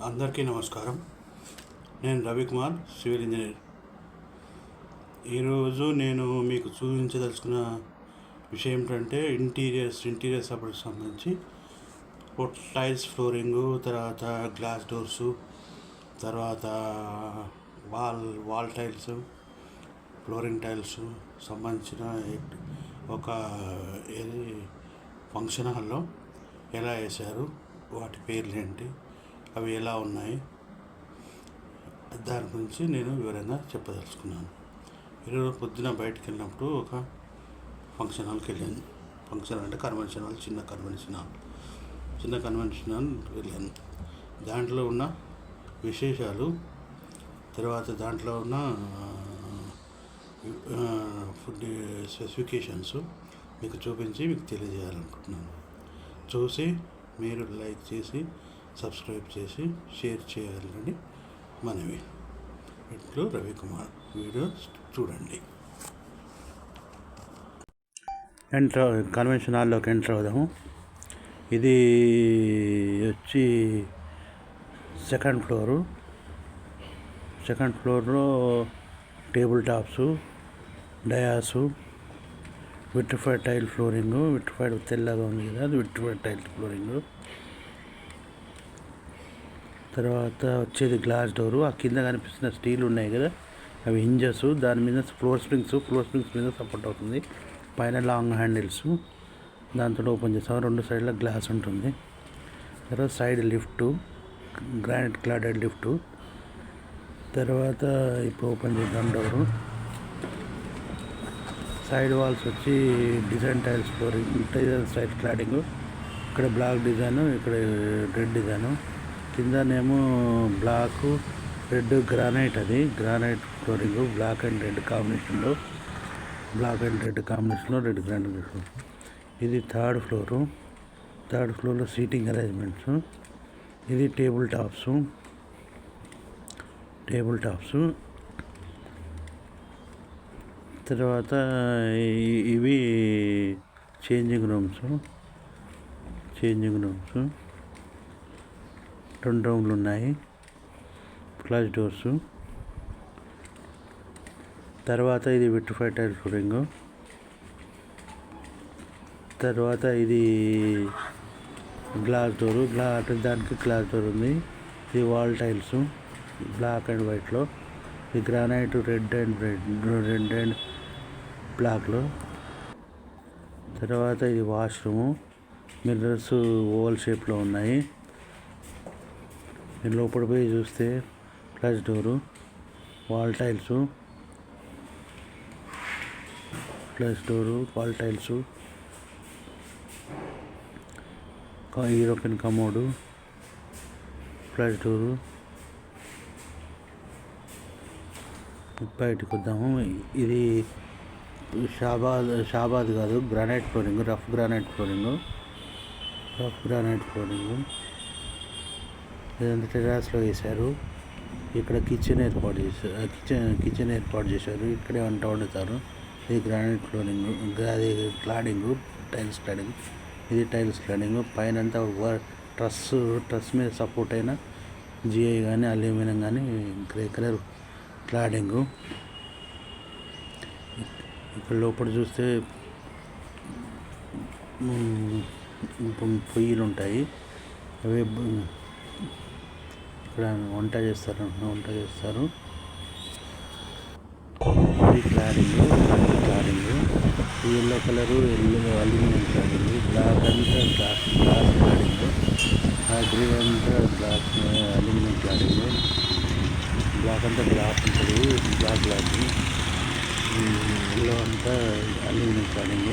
అందరికీ నమస్కారం. నేను రవికుమార్, సివిల్ ఇంజనీర్. ఈరోజు నేను మీకు చూపించదలుచుకున్న విషయం ఏంటంటే ఇంటీరియర్ సపోర్ట్కి సంబంధించి టైల్స్ ఫ్లోరింగు, తర్వాత గ్లాస్ డోర్సు, తర్వాత వాల్ టైల్స్, ఫ్లోరింగ్ టైల్స్ సంబంధించిన ఒక ఫంక్షన్ హాల్లో ఎలా వేశారు, వాటి పేర్లు ఏంటి, అవి ఎలా ఉన్నాయి, దాని గురించి నేను వివరంగా చెప్పదలుచుకున్నాను. ఈరోజు పొద్దున బయటకు వెళ్ళినప్పుడు ఒక ఫంక్షన్ హాల్కి వెళ్ళాను. ఫంక్షన్ అంటే కన్వెన్షన్ హాల్, చిన్న కన్వెన్షన్ హాల్ వెళ్ళాను. దాంట్లో ఉన్న విశేషాలు, తర్వాత దాంట్లో ఉన్న ఫుడ్ స్పెసిఫికేషన్స్ మీకు చూపించి మీకు తెలియజేయాలనుకుంటున్నాను. చూసి మీరు లైక్ చేసి, సబ్స్క్రైబ్ చేసి, షేర్ చేయాలని మనవి. ఇట్లు రవికుమార్. వీడియో చూడండి. కన్వెన్షన్ హాల్లోకి ఎంటర్ అవుదాము. ఇది వచ్చి సెకండ్ ఫ్లోర్లో table tops, dais, vitrified tile flooring, vitrified తెల్లగా ఉంది కదా, అది విట్రిఫైడ్ టైల్ ఫ్లోరింగు. తర్వాత వచ్చేది గ్లాస్ డోరు. ఆ కింద కనిపిస్తున్న స్టీల్ ఉన్నాయి కదా, అవి హింజెస్. దాని మీద ఫ్లోర్ స్ప్రింగ్స్ మీద సపోర్ట్ అవుతుంది. పైన లాంగ్ హ్యాండిల్స్, దాంతో ఓపెన్ చేస్తాం. రెండు సైడ్ల గ్లాస్ ఉంటుంది. తర్వాత side lift, granite cladded lift. తర్వాత ఇప్పుడు ఓపెన్ చేద్దాం డోరు. సైడ్ వాల్స్ వచ్చి design tiles flooring, side cladding. ఇక్కడ బ్లాక్ డిజైను, ఇక్కడ రెడ్ డిజైను. కిందనేమో బ్లాక్, రెడ్, గ్రానైట్. అది granite flooring, black and red కాంబినేషన్లో రెడ్ గ్రానైట్. ఇది థర్డ్ ఫ్లోర్లో సీటింగ్ అరేంజ్మెంట్స్. ఇది టేబుల్ టాప్స్. తర్వాత ఇవి చేంజింగ్ రూమ్స్. 2 రూమ్లు ఉన్నాయి, క్లాస్ డోర్స్. తర్వాత ఇది విట్రిఫైడ్ టైల్ ఫ్లోరింగ్. తర్వాత ఇది గ్లాస్ డోరు, దానికి గ్లాస్ డోర్ ఉంది. ఇది వాల్ టైల్స్, బ్లాక్ అండ్ వైట్లో. ఇది గ్రానైట్, రెడ్ అండ్ బ్లాక్లో. తర్వాత ఇది వాష్రూము. మిర్రర్స్ ఓవల్ షేప్లో ఉన్నాయి. నేను లోపల పోయి చూస్తే glass door, wall tiles, European commode, glass door. బయటకు వద్దాము. ఇది షాబాద్ కాదు, granite flooring, rough granite flooring. ఇదంతా టెర్రస్లో వేశారు. ఇక్కడ కిచెన్ ఏర్పాటు చేశారు. ఇక్కడే వంట వండుతారు. ఇది గ్రానైట్ ఫ్లోరింగ్, అది టైల్స్ క్లాడింగ్. ఇది టైల్స్ క్లాడింగ్. పైన అంతా ట్రస్ మీద సపోర్ట్ అయిన జిఐ కానీ, అల్యూమినియం కానీ, గ్రే కలర్ క్లాడింగు. ఇక్కడ లోపల చూస్తే పొయ్యిలు ఉంటాయి. అవి ఇక్కడ వంట చేస్తారు. ఇది cladding. Yellow colour, aluminium cladding. Black అంతా గ్లాస్ క్లాడింగ్. ఆ గ్రీన్ అంతా అల్యూమినియం క్లాడింగ్. బ్లాక్ అంతా గ్లాస్ ఉంటుంది, బ్లాక్. ఎల్లో అంతా అల్యూమినియం క్లాడింగ్.